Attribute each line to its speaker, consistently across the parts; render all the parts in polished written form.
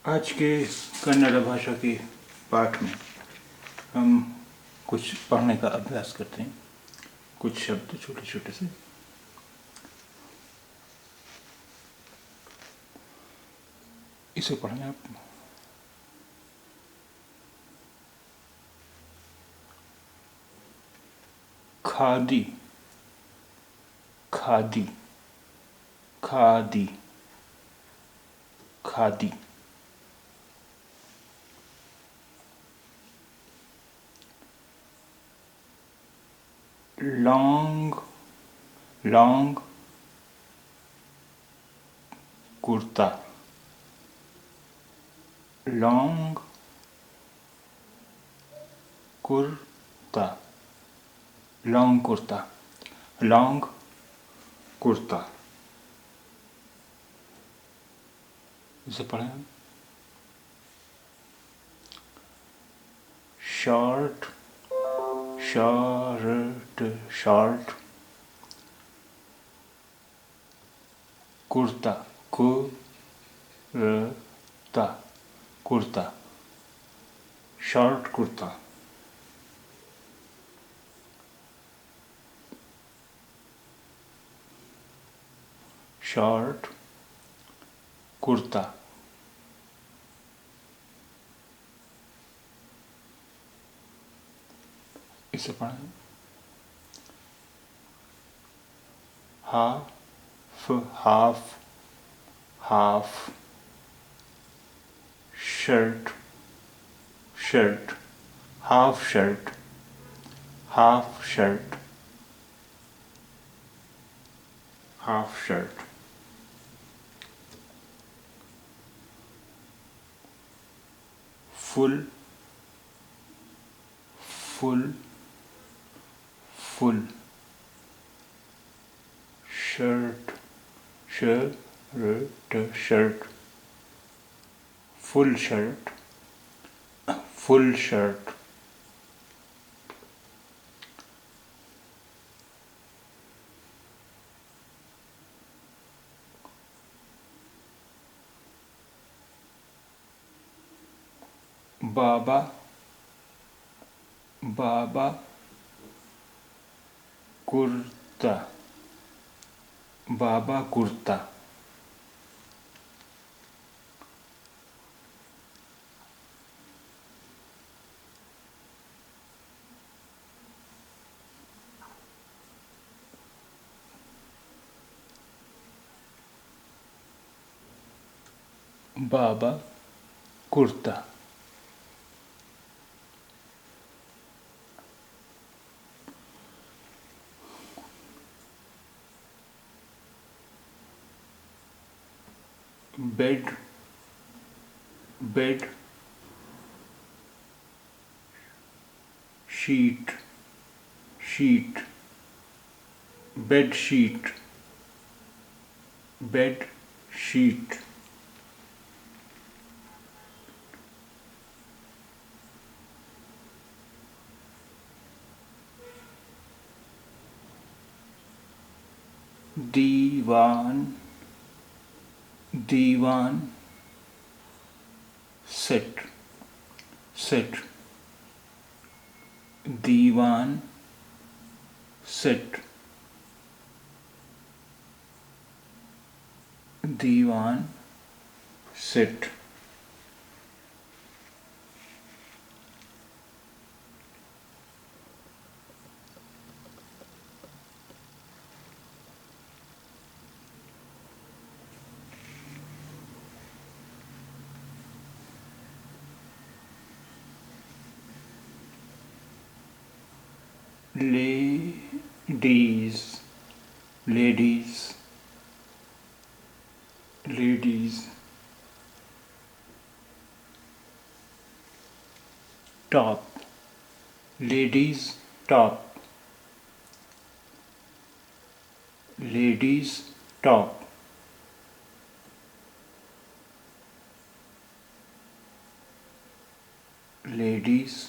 Speaker 1: आज के कन्नड़ भाषा के पाठ में हम कुछ पढ़ने का अभ्यास करते हैं। कुछ शब्द छोटे छोटे से। इसे पढ़ें आप। Khadi, khadi, khadi, khadi. Long, long kurta, long kurta, long kurta, long kurta. इसे पढ़ें हम। Short, short, short kurta, kurta, kurta, short kurta. Short kurta. इसे पढ़ें। Half, half, half shirt, shirt, half shirt, half shirt, half shirt. Full, full, full shirt, shirt, shirt, full shirt, full shirt. बाबा, बाबा कुर्ता, बाबा कुर्ता, बाबा kurta. Bed, bed sheet, sheet, bed sheet, bed sheet. दीवान, दीवान set, set, दीवान set, दीवान set. Ladies, ladies, ladies. Top, ladies top, ladies top, ladies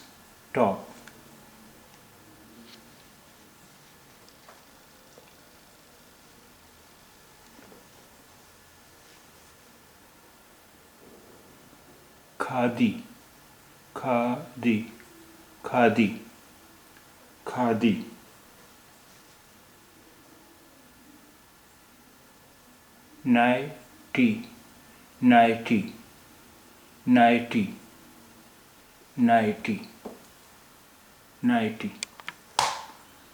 Speaker 1: top. Khadi, khadi, khadi, khadi. Nightie, nightie, nightie, nightie, nightie.